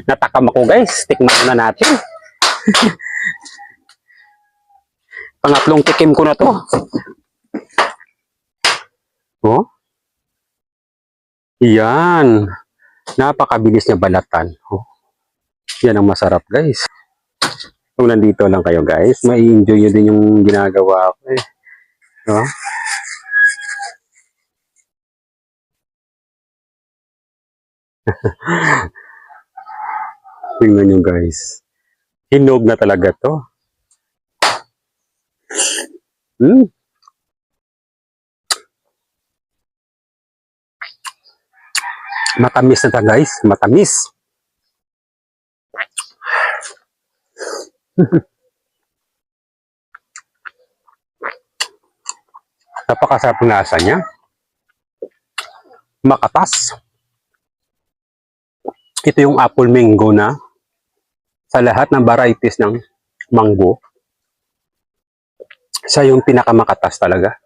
Natakam ako guys. Tikman na natin. Pangatlong tikim ko na to. Oh. Yan. Napakabilis niya balatan. Oh. Yan ang masarap guys. Kung nandito lang kayo guys, mai-enjoy nyo din yung ginagawa ko eh. Oh. Tingnan nyo guys. Hinog na talaga to. Matamis na ta guys. Matamis. Napakasarap ng lasa niya. Makatas. Ito yung apple mango na sa lahat ng varieties ng mango, siya yung pinakamakatas talaga.